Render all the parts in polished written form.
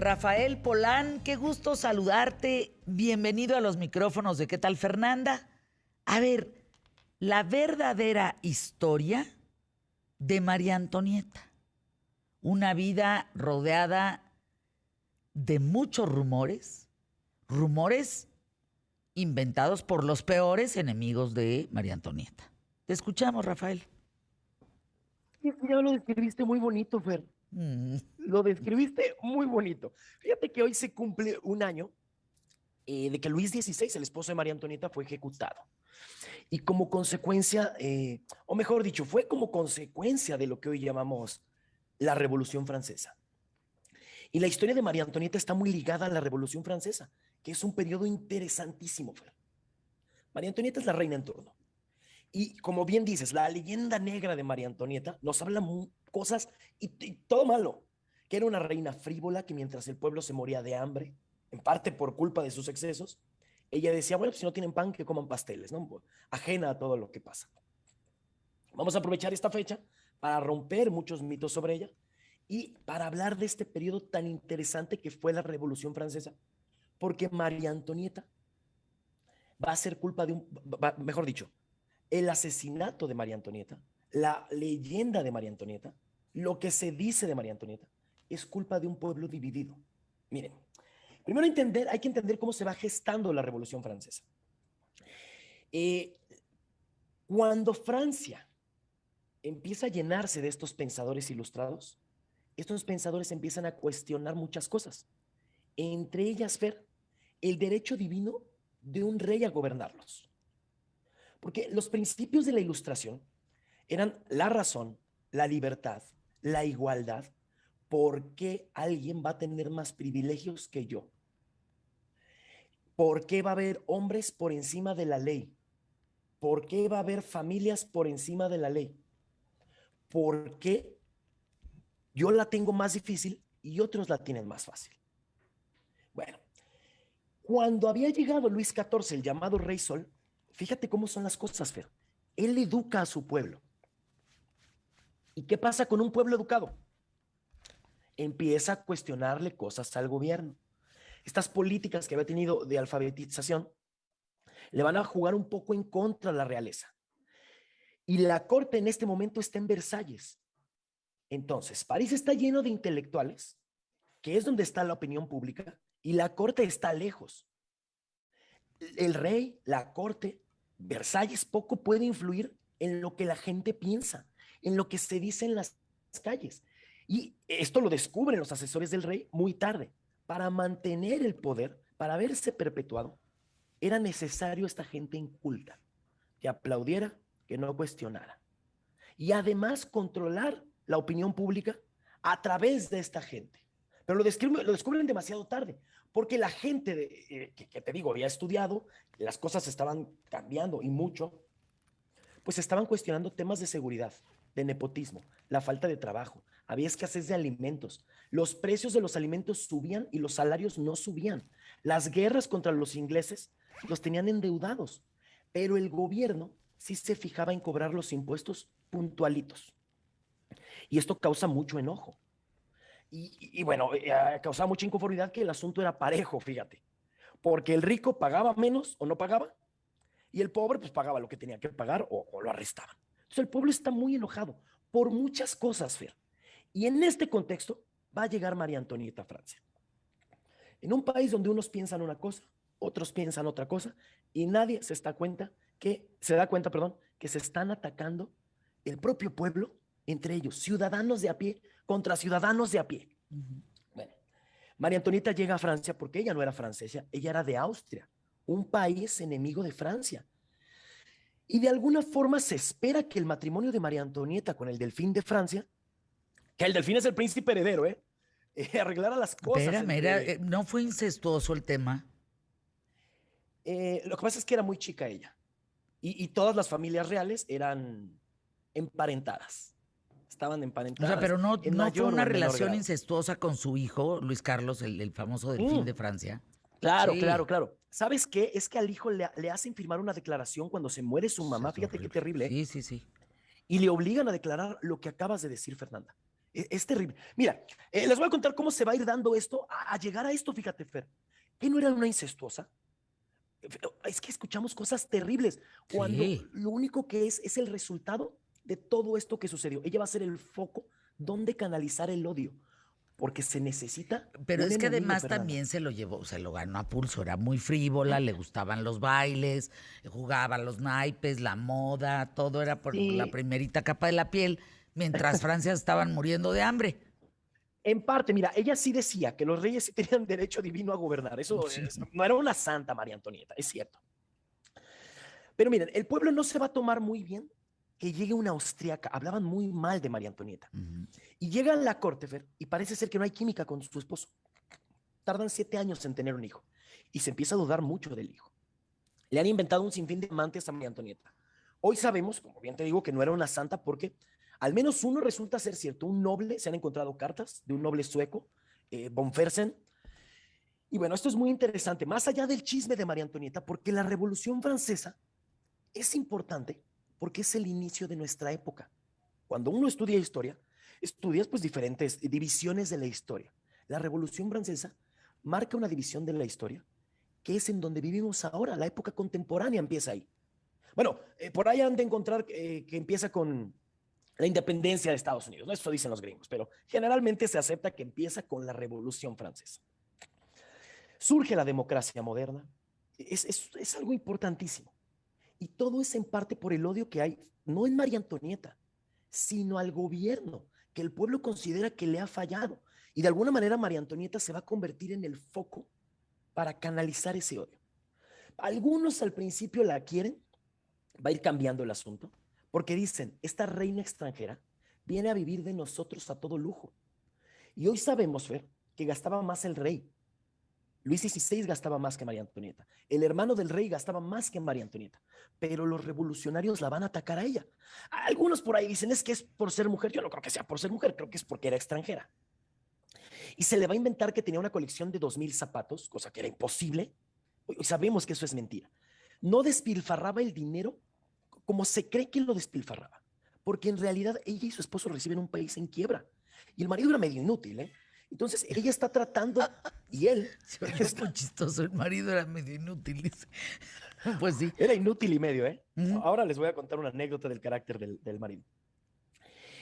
Rafael Polán, qué gusto saludarte. Bienvenido a los micrófonos de ¿Qué tal, Fernanda? A ver, la verdadera historia de María Antonieta. Una vida rodeada de muchos rumores, rumores inventados por los peores enemigos de María Antonieta. Te escuchamos, Rafael. Ya lo describiste muy bonito, Fer. Mm. Lo describiste muy bonito. Fíjate que hoy se cumple un año de que Luis XVI, el esposo de María Antonieta, fue ejecutado. Y como consecuencia, o mejor dicho, fue como consecuencia de lo que hoy llamamos la Revolución Francesa. Y la historia de María Antonieta está muy ligada a la Revolución Francesa, que es un periodo interesantísimo, Fer. María Antonieta es la reina en turno. Y como bien dices, la leyenda negra de María Antonieta nos habla cosas y todo malo, que era una reina frívola que mientras el pueblo se moría de hambre, en parte por culpa de sus excesos, ella decía, bueno, pues si no tienen pan, que coman pasteles, ¿no? Ajena a todo lo que pasa. Vamos a aprovechar esta fecha para romper muchos mitos sobre ella y para hablar de este periodo tan interesante que fue la Revolución Francesa, porque María Antonieta va a ser culpa de mejor dicho, el asesinato de María Antonieta, la leyenda de María Antonieta, lo que se dice de María Antonieta, es culpa de un pueblo dividido. Miren, primero hay que entender cómo se va gestando la Revolución Francesa. Eh, Cuando Francia empieza a llenarse de estos pensadores ilustrados, estos pensadores empiezan a cuestionar muchas cosas. Entre ellas, Fer, el derecho divino de un rey a gobernarlos. Porque los principios de la ilustración eran la razón, la libertad, la igualdad. ¿Por qué alguien va a tener más privilegios que yo? ¿Por qué va a haber hombres por encima de la ley? ¿Por qué va a haber familias por encima de la ley? ¿Por qué yo la tengo más difícil y otros la tienen más fácil? Bueno, cuando había llegado Luis XIV, el llamado Rey Sol, fíjate cómo son las cosas, Fer. Él educa a su pueblo. ¿Y qué pasa con un pueblo educado? Empieza a cuestionarle cosas al gobierno. Estas políticas que había tenido de alfabetización le van a jugar un poco en contra a la realeza. Y la corte en este momento está en Versalles. Entonces, París está lleno de intelectuales, que es donde está la opinión pública, y la corte está lejos. El rey, la corte, Versalles poco puede influir en lo que la gente piensa, en lo que se dice en las calles. Y esto lo descubren los asesores del rey muy tarde. Para mantener el poder, para verse perpetuado, era necesario esta gente inculta, que aplaudiera, que no cuestionara. Y además controlar la opinión pública a través de esta gente. Pero lo descubren demasiado tarde, porque la gente que te digo, había estudiado, las cosas estaban cambiando y mucho, pues estaban cuestionando temas de seguridad, de nepotismo, la falta de trabajo, había escasez de alimentos, los precios de los alimentos subían y los salarios no subían. Las guerras contra los ingleses los tenían endeudados, pero el gobierno sí se fijaba en cobrar los impuestos puntualitos. Y esto causa mucho enojo. Y bueno, causaba mucha inconformidad que el asunto era parejo, fíjate, porque el rico pagaba menos o no pagaba y el pobre pues pagaba lo que tenía que pagar o lo arrestaban. Entonces el pueblo está muy enojado por muchas cosas, Fer. Y en este contexto va a llegar María Antonieta a Francia. En un país donde unos piensan una cosa, otros piensan otra cosa, y nadie se da cuenta, perdón, que se están atacando el propio pueblo entre ellos, ciudadanos de a pie contra ciudadanos de a pie. Ujú. Bueno, María Antonieta llega a Francia porque ella no era francesa, ella era de Austria, un país enemigo de Francia. Y de alguna forma se espera que el matrimonio de María Antonieta con el delfín de Francia, que el delfín es el príncipe heredero, arreglara las cosas Espérame, era, entre... no fue incestuoso el tema. Lo que pasa es que era muy chica ella y todas las familias reales eran emparentadas, estaban O sea, emparentadas pero no, en no fue mayor o una en menor relación grado. incestuosa con su hijo, Luis Carlos, el famoso delfín Mm, de Francia. claro, claro, Sí. claro. ¿Sabes qué? Es que al hijo le hacen firmar una declaración cuando se muere su Pues mamá, es fíjate qué horrible. terrible, Sí, sí, sí. y le obligan a declarar lo que acabas de decir, Fernanda. Es terrible. Mira, les voy a contar cómo se va a ir dando esto a llegar a esto, fíjate, Fer. ¿Qué no era una incestuosa? Es que escuchamos cosas terribles cuando Sí. lo único que es el resultado de todo esto que sucedió. Ella va a ser el foco donde canalizar el odio, porque se necesita Pero un es que enemigo, además Fernanda. también se lo llevó, se lo ganó a pulso, era muy frívola, le gustaban los bailes, jugaba los naipes, la moda, todo era por la Sí, primerita capa de la piel, mientras Francia estaban muriendo de hambre. en parte, mira, ella sí decía que los reyes sí tenían derecho divino a gobernar. Sí. No era una santa María Antonieta, es cierto. Pero miren, el pueblo no se va a tomar muy bien que llegue una austriaca. Hablaban muy mal de María Antonieta. Ujú. Y llega a la corte, Fer, y parece ser que no hay química con su esposo. Tardan 7 años en tener un hijo. Y se empieza a dudar mucho del hijo. Le han inventado un sinfín de amantes a María Antonieta. Hoy sabemos, como bien te digo, que no era una santa porque al menos uno resulta ser cierto. Un noble, se han encontrado cartas de un noble sueco, von Fersen. Y bueno, esto es muy interesante, más allá del chisme de María Antonieta, porque la Revolución Francesa es importante porque es el inicio de nuestra época. Cuando uno estudia historia, estudias pues diferentes divisiones de la historia. La Revolución Francesa marca una división de la historia que es en donde vivimos ahora, la época contemporánea empieza ahí. Bueno, por ahí han de encontrar que empieza con la independencia de Estados Unidos, ¿no? Eso dicen los gringos, pero generalmente se acepta que empieza con la Revolución Francesa. Surge la democracia moderna, es algo importantísimo. Y todo es en parte por el odio que hay, no en María Antonieta, sino al gobierno, que el pueblo considera que le ha fallado. Y de alguna manera María Antonieta se va a convertir en el foco para canalizar ese odio. Algunos al principio la quieren, va a ir cambiando el asunto, porque dicen, esta reina extranjera viene a vivir de nosotros a todo lujo. Y hoy sabemos, Fer, que gastaba más el rey. Luis XVI gastaba más que María Antonieta. El hermano del rey gastaba más que María Antonieta. Pero los revolucionarios la van a atacar a ella. Algunos por ahí dicen es que es por ser mujer. Yo no creo que sea por ser mujer, creo que es porque era extranjera. Y se le va a inventar que tenía una colección de 2000 zapatos, cosa que era imposible. Hoy sabemos que eso es mentira. No despilfarraba el dinero como se cree que lo despilfarraba. Porque en realidad ella y su esposo reciben un país en quiebra. Y el marido era medio inútil, ¿eh? Entonces ella está tratando y él Se oye muy está, chistoso, el marido era medio inútil, dice. Pues sí. era inútil y medio, ¿eh? Ujú. Ahora les voy a contar una anécdota del carácter del marido.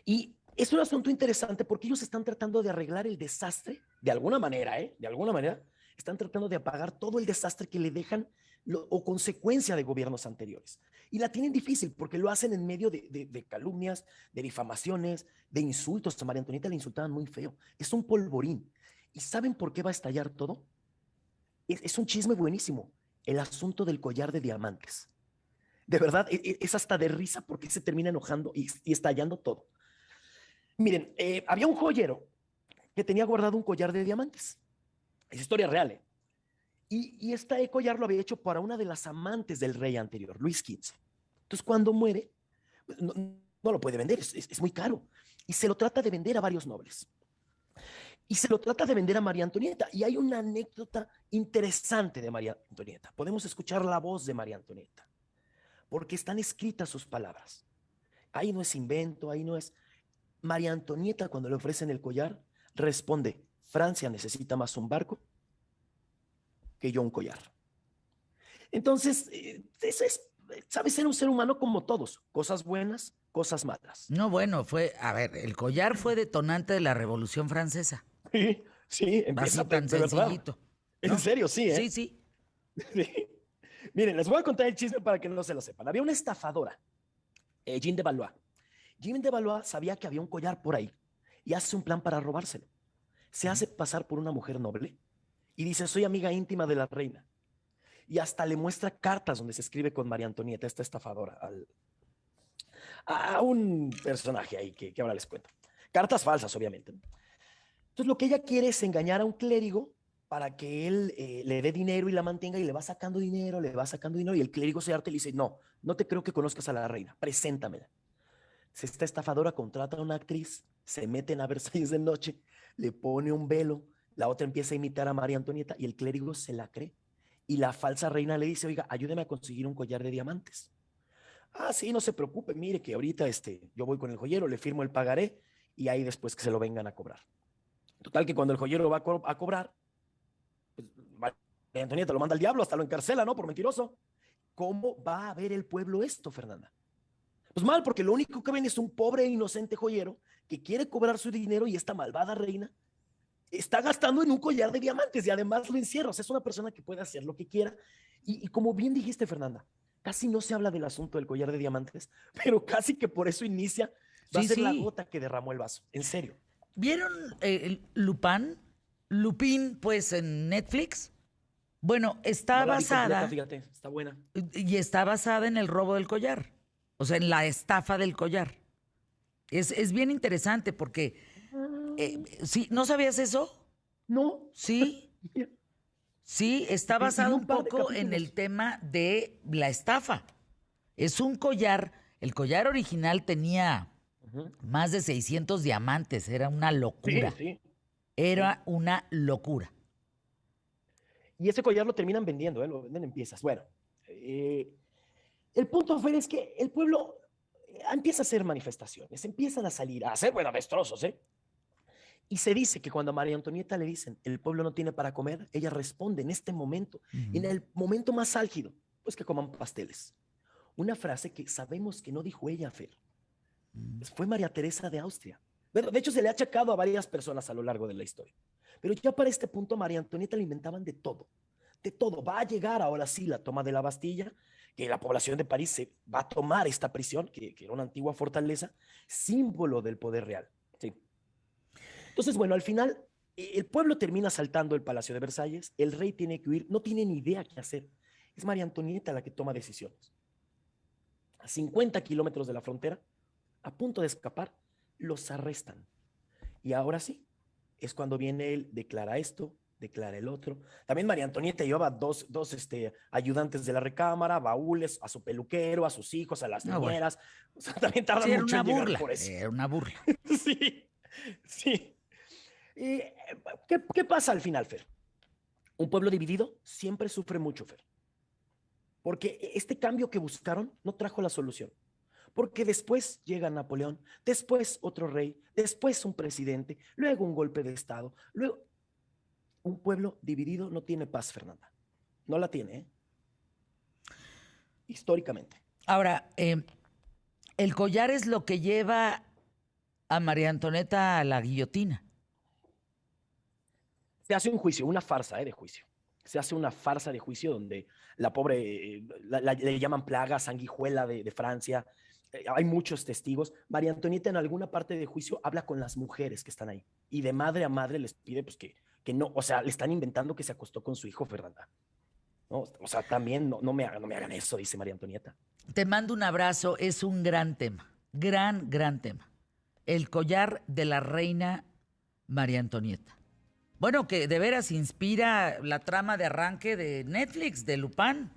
Y es un asunto interesante porque ellos están tratando de arreglar el desastre, de alguna manera, ¿eh? De alguna manera, están tratando de apagar todo el desastre que le dejan o consecuencia de gobiernos anteriores. Y la tienen difícil porque lo hacen en medio de calumnias, de difamaciones, de insultos. A María Antonieta le insultaban muy feo. Es un polvorín. ¿Y saben por qué va a estallar todo? Es un chisme buenísimo. El asunto del collar de diamantes. De verdad, es hasta de risa porque se termina enojando y estallando todo. Miren, había un joyero que tenía guardado un collar de diamantes. Es historia real, ¿eh? Y este collar lo había hecho para una de las amantes del rey anterior, Luis XV. Entonces, cuando muere, no, no lo puede vender, es muy caro. Y se lo trata de vender a varios nobles. Y se lo trata de vender a María Antonieta. Y hay una anécdota interesante de María Antonieta. Podemos escuchar la voz de María Antonieta, porque están escritas sus palabras. Ahí no es invento, ahí no es... María Antonieta, cuando le ofrecen el collar, responde, Francia necesita más un barco que yo un collar. Entonces, eso es, sabes, ser un ser humano como todos, cosas buenas, cosas malas. No, bueno, fue, a ver, el collar fue detonante de la Revolución Francesa. Sí, sí, Así empieza tan de verdad. sencillito, En ¿no? serio, sí, Sí, ¿eh? sí. Sí. Miren, les voy a contar el chisme para que no se lo sepan. Había una estafadora, Jean de Valois. Jean de Valois sabía que había un collar por ahí y hace un plan para robárselo. Se hace pasar por una mujer noble y dice, soy amiga íntima de la reina. Y hasta le muestra cartas donde se escribe con María Antonieta, esta estafadora, a un personaje ahí que ahora les cuento. Cartas falsas, obviamente. Entonces, lo que ella quiere es engañar a un clérigo para que él le dé dinero y la mantenga y le va sacando dinero, le va sacando dinero y el clérigo se harta y le dice, no, no te creo que conozcas a la reina, preséntamela. Esta estafadora contrata a una actriz, se meten a Versalles de noche, le pone un velo, la otra empieza a imitar a María Antonieta y el clérigo se la cree. Y la falsa reina le dice, oiga, ayúdeme a conseguir un collar de diamantes. Ah, sí, no se preocupe, mire que ahorita yo voy con el joyero, le firmo el pagaré y ahí después que se lo vengan a cobrar. Total que cuando el joyero va a cobrar, pues, María Antonieta lo manda al diablo, hasta lo encarcela, ¿no? Por mentiroso. ¿Cómo va a ver el pueblo esto, Fernanda? Pues mal, porque lo único que ven es un pobre e inocente joyero que quiere cobrar su dinero y esta malvada reina está gastando en un collar de diamantes y además lo encierra. O sea, es una persona que puede hacer lo que quiera. Y como bien dijiste, Fernanda, casi no se habla del asunto del collar de diamantes, pero casi que por eso inicia, va a Sí, ser la sí. gota que derramó el vaso. En serio. ¿Vieron Lupin? Lupin, pues en Netflix. Bueno, No la vi completa, fíjate, está buena. y está basada en el robo del collar, o sea, en la estafa del collar. Es bien interesante porque, sí, ¿no sabías eso? No. Sí, sí, está Y vi basado un un par de poco en capítulos. el tema de la estafa. Es un collar, el collar original tenía Ujú. más de 600 diamantes, era una Sí, locura, sí, sí. era una locura. Y ese collar lo terminan vendiendo, ¿eh? Lo venden en piezas. Bueno, eh, el punto, Fer, es que el pueblo empieza a hacer manifestaciones, empiezan a salir, a hacer, bueno, destrozos, ¿eh? Y se dice que cuando a María Antonieta le dicen, el pueblo no tiene para comer, ella responde en este momento, Ujú. en el momento más álgido, pues que coman pasteles. Una frase que sabemos que no dijo ella, Fer. Fue María Teresa de Austria. Bueno, de hecho, se le ha achacado a varias personas a lo largo de la historia. Pero ya para este punto, a María Antonieta le inventaban de todo. De todo. Va a llegar ahora sí la toma de la Bastilla, que la población de París se va a tomar esta prisión, que era una antigua fortaleza, símbolo del poder real. Sí. Entonces, bueno, al final, el pueblo termina asaltando el Palacio de Versalles, el rey tiene que huir, no tiene ni idea qué hacer. Es María Antonieta la que toma decisiones. A 50 kilómetros de la frontera, a punto de escapar, los arrestan. Y ahora sí, es cuando viene él, declara esto, declara el otro. También María Antonieta llevaba dos ayudantes de la recámara, baúles, a su peluquero, a sus hijos, a las Ah, bueno, niñeras. O sea, también sí, tardan mucho en llegar por eso. era una burla. Sí, sí. ¿Y qué pasa al final, Fer? Un pueblo dividido siempre sufre mucho, Fer. Porque este cambio que buscaron no trajo la solución. Porque después llega Napoleón, después otro rey, después un presidente, luego un golpe de Estado. Luego, un pueblo dividido no tiene paz, Fernanda. No la tiene, ¿eh? Históricamente. Ahora, el collar es lo que lleva a María Antonieta a la guillotina. Se hace un juicio, una farsa de juicio. Se hace una farsa de juicio donde la pobre, le llaman plaga, sanguijuela de Francia. Hay muchos testigos. María Antonieta en alguna parte de juicio habla con las mujeres que están ahí y de madre a madre les pide pues que no, o sea, le están inventando que se acostó con su hijo, Fernanda. ¿No? O sea, también no me hagan eso, dice María Antonieta. Te mando un abrazo, es un gran tema, gran, gran tema. El collar de la reina María Antonieta. Bueno, que de veras inspira la trama de arranque de Netflix, de Lupin.